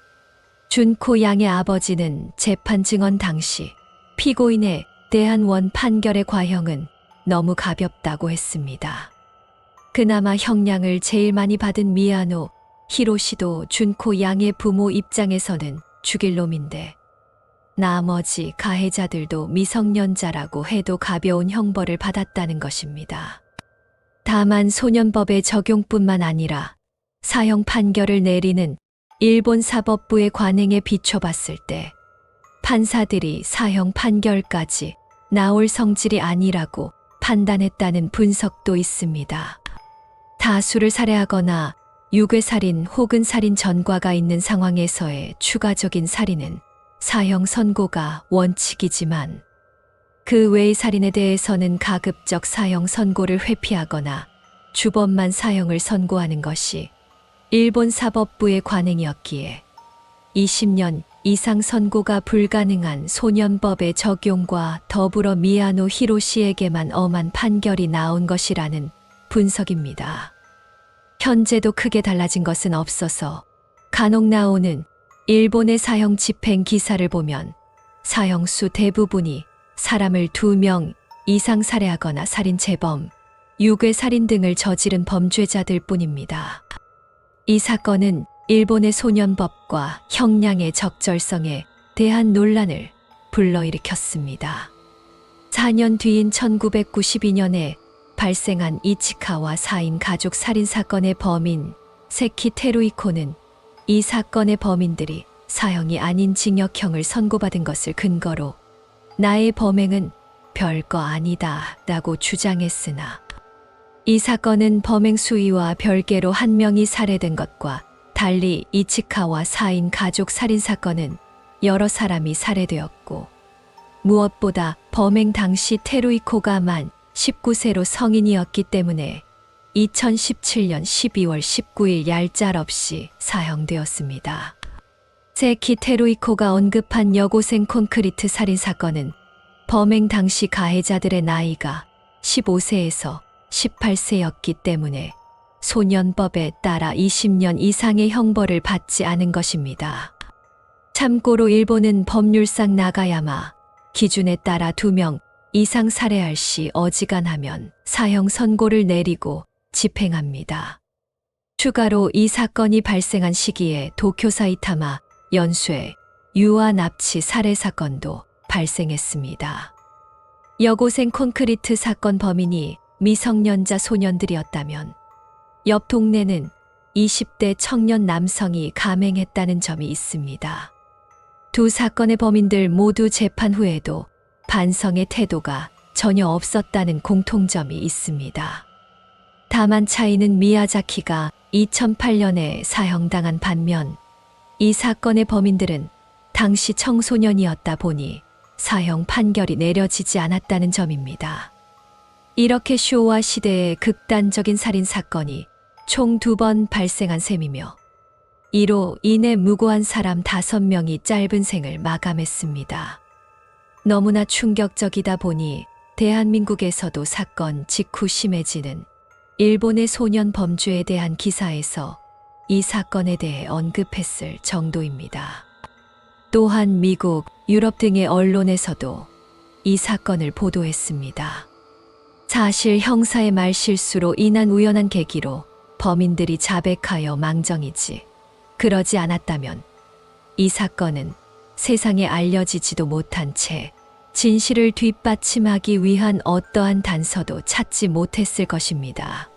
준코 양의 아버지는 재판 증언 당시 피고인에 대한 원 판결의 과형은 너무 가볍다고 했습니다. 그나마 형량을 제일 많이 받은 미야노 히로시도 준코 양의 부모 입장에서는 죽일 놈인데 나머지 가해자들도 미성년자라고 해도 가벼운 형벌을 받았다는 것입니다. 다만 소년법의 적용뿐만 아니라 사형 판결을 내리는 일본 사법부의 관행에 비춰봤을 때 판사들이 사형 판결까지 나올 성질이 아니라고 판단했다는 분석도 있습니다. 다수를 살해하거나 유괴살인 혹은 살인 전과가 있는 상황에서의 추가적인 살인은 사형 선고가 원칙이지만 그 외의 살인에 대해서는 가급적 사형 선고를 회피하거나 주범만 사형을 선고하는 것이 일본 사법부의 관행이었기에 20년 이상 선고가 불가능한 소년법의 적용과 더불어 미야노 히로시에게만 엄한 판결이 나온 것이라는 분석입니다. 현재도 크게 달라진 것은 없어서 간혹 나오는 일본의 사형 집행 기사를 보면 사형수 대부분이 사람을 2명 이상 살해하거나 살인 재범, 유괴 살인 등을 저지른 범죄자들 뿐입니다. 이 사건은 일본의 소년법과 형량의 적절성에 대한 논란을 불러일으켰습니다. 4년 뒤인 1992년에 발생한 이치카와 사인 가족 살인 사건의 범인 세키 테루이코는 이 사건의 범인들이 사형이 아닌 징역형을 선고받은 것을 근거로 나의 범행은 별거 아니다 라고 주장했으나 이 사건은 범행 수위와 별개로 한 명이 살해된 것과 달리 이치카와 사인 가족 살인 사건은 여러 사람이 살해되었고 무엇보다 범행 당시 테루이코가 만 19세로 성인이었기 때문에 2017년 12월 19일 얄짤없이 사형되었습니다. 세키 테루이코가 언급한 여고생 콘크리트 살인 사건은 범행 당시 가해자들의 나이가 15세에서 18세였기 때문에 소년법에 따라 20년 이상의 형벌을 받지 않은 것입니다. 참고로 일본은 법률상 나가야마 기준에 따라 2명 이상 살해할 시 어지간하면 사형 선고를 내리고 집행합니다. 추가로 이 사건이 발생한 시기에 도쿄 사이타마 연쇄 유아 납치 살해 사건도 발생했습니다. 여고생 콘크리트 사건 범인이 미성년자 소년들이었다면 옆 동네는 20대 청년 남성이 감행했다는 점이 있습니다. 두 사건의 범인들 모두 재판 후에도 반성의 태도가 전혀 없었다는 공통점이 있습니다. 다만 차이는 미야자키가 2008년에 사형당한 반면 이 사건의 범인들은 당시 청소년이었다 보니 사형 판결이 내려지지 않았다는 점입니다. 이렇게 쇼와 시대의 극단적인 살인 사건이 총 2번 발생한 셈이며 이로 인해 무고한 사람 5명이 짧은 생을 마감했습니다. 너무나 충격적이다 보니 대한민국에서도 사건 직후 심해지는 일본의 소년 범죄에 대한 기사에서 이 사건에 대해 언급했을 정도입니다. 또한 미국, 유럽 등의 언론에서도 이 사건을 보도했습니다. 사실 형사의 말실수로 인한 우연한 계기로 범인들이 자백하여 망정이지, 그러지 않았다면 이 사건은 세상에 알려지지도 못한 채 진실을 뒷받침하기 위한 어떠한 단서도 찾지 못했을 것입니다.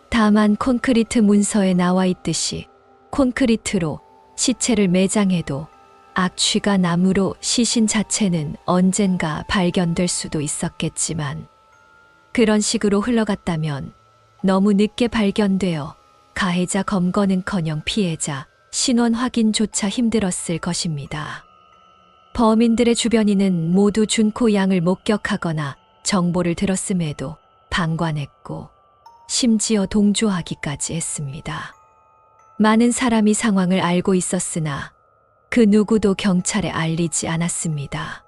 다만 콘크리트 문서에 나와 있듯이 콘크리트로 시체를 매장해도 악취가 나므로 시신 자체는 언젠가 발견될 수도 있었겠지만, 그런 식으로 흘러갔다면 너무 늦게 발견되어 가해자 검거는커녕 피해자 신원 확인조차 힘들었을 것입니다. 범인들의 주변인은 모두 준코 양을 목격하거나 정보를 들었음에도 방관했고 심지어 동조하기까지 했습니다. 많은 사람이 상황을 알고 있었으나 그 누구도 경찰에 알리지 않았습니다.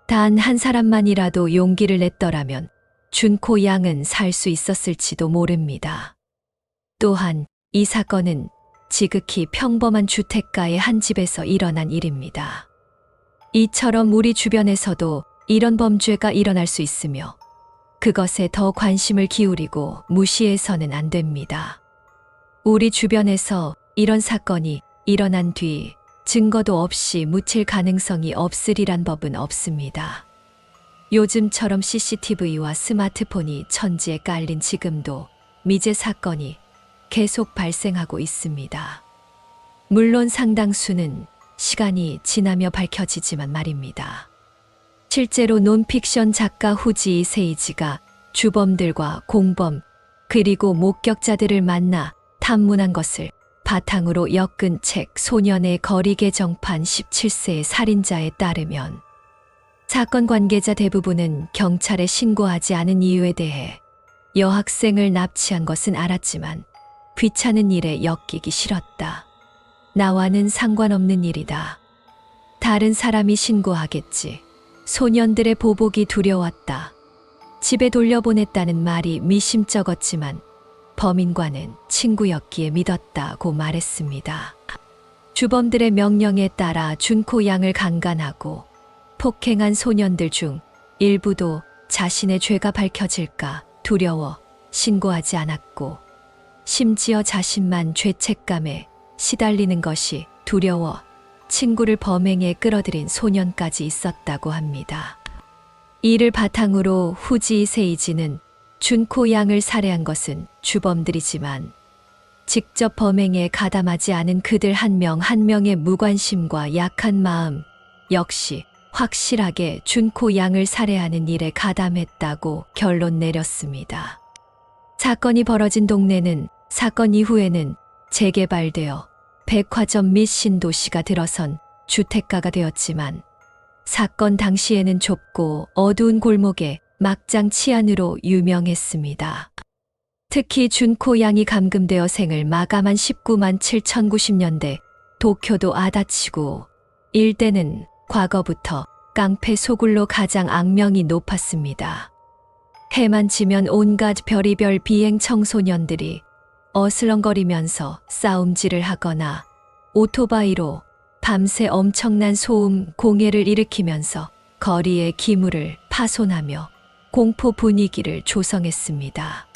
단 한 사람만이라도 용기를 냈더라면 준코 양은 살 수 있었을지도 모릅니다. 또한 이 사건은 지극히 평범한 주택가의 한 집에서 일어난 일입니다. 이처럼 우리 주변에서도 이런 범죄가 일어날 수 있으며 그것에 더 관심을 기울이고 무시해서는 안 됩니다. 우리 주변에서 이런 사건이 일어난 뒤 증거도 없이 묻힐 가능성이 없으리란 법은 없습니다. 요즘처럼 CCTV와 스마트폰이 천지에 깔린 지금도 미제 사건이 계속 발생하고 있습니다. 물론 상당수는 시간이 지나며 밝혀지지만 말입니다. 실제로 논픽션 작가 후지 세이지가 주범들과 공범 그리고 목격자들을 만나 탐문한 것을 바탕으로 엮은 책 소년의 거리 개정판 17세의 살인자에 따르면 사건 관계자 대부분은 경찰에 신고하지 않은 이유에 대해 여학생을 납치한 것은 알았지만 귀찮은 일에 엮이기 싫었다. 나와는 상관없는 일이다. 다른 사람이 신고하겠지. 소년들의 보복이 두려웠다. 집에 돌려보냈다는 말이 미심쩍었지만 범인과는 친구였기에 믿었다고 말했습니다. 주범들의 명령에 따라 준코 양을 강간하고 폭행한 소년들 중 일부도 자신의 죄가 밝혀질까 두려워 신고하지 않았고 심지어 자신만 죄책감에 시달리는 것이 두려워 친구를 범행에 끌어들인 소년까지 있었다고 합니다. 이를 바탕으로 후지 세이지는 준코 양을 살해한 것은 주범들이지만 직접 범행에 가담하지 않은 그들 한 명 한 명의 무관심과 약한 마음 역시 확실하게 준코 양을 살해하는 일에 가담했다고 결론 내렸습니다. 사건이 벌어진 동네는 사건 이후에는 재개발되어 백화점 및 신도시가 들어선 주택가가 되었지만 사건 당시에는 좁고 어두운 골목에 막장 치안으로 유명했습니다. 특히 준코 양이 감금되어 생을 마감한 19만 7,090년대 도쿄도 아다치구 일대는 과거부터 깡패 소굴로 가장 악명이 높았습니다. 해만 지면 온갖 별의별 비행 청소년들이 어슬렁거리면서 싸움질을 하거나 오토바이로 밤새 엄청난 소음 공해를 일으키면서 거리의 기물을 파손하며 공포 분위기를 조성했습니다.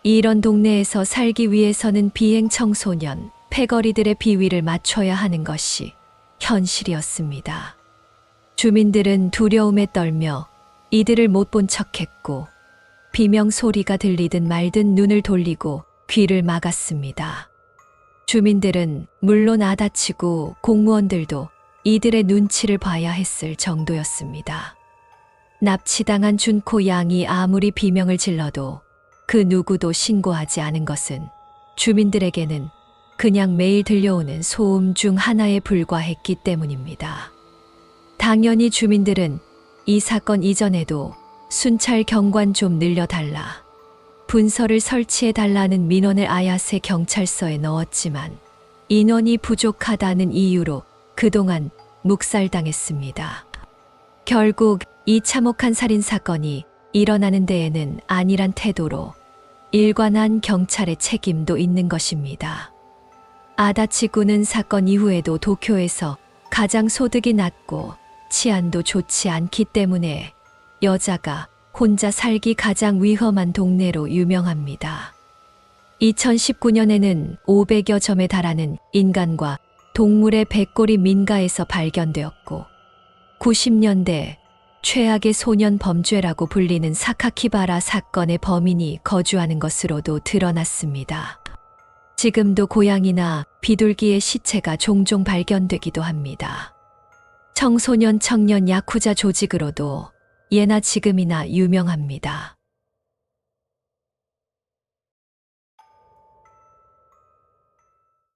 이런 동네에서 살기 위해서는 비행 청소년, 패거리들의 비위를 맞춰야 하는 것이 현실이었습니다. 주민들은 두려움에 떨며 이들을 못 본 척했고 비명 소리가 들리든 말든 눈을 돌리고 귀를 막았습니다. 주민들은 물론 아다치고 공무원들도 이들의 눈치를 봐야 했을 정도였습니다. 납치당한 준코 양이 아무리 비명을 질러도 그 누구도 신고하지 않은 것은 주민들에게는 그냥 매일 들려오는 소음 중 하나에 불과했기 때문입니다. 당연히 주민들은 이 사건 이전에도 순찰 경관 좀 늘려달라, 분서를 설치해달라는 민원을 아야세 경찰서에 넣었지만 인원이 부족하다는 이유로 그동안 묵살당했습니다. 결국 이 참혹한 살인 사건이 일어나는 데에는 안일한 태도로 일관한 경찰의 책임도 있는 것입니다. 아다치 군은 사건 이후에도 도쿄에서 가장 소득이 낮고 치안도 좋지 않기 때문에 여자가 혼자 살기 가장 위험한 동네로 유명합니다. 2019년에는 500여 점에 달하는 인간과 동물의 백골이 민가에서 발견되었고 90년대 최악의 소년 범죄라고 불리는 사카키바라 사건의 범인이 거주하는 것으로도 드러났습니다. 지금도 고양이나 비둘기의 시체가 종종 발견되기도 합니다. 청소년 청년 야쿠자 조직으로도 예나 지금이나 유명합니다.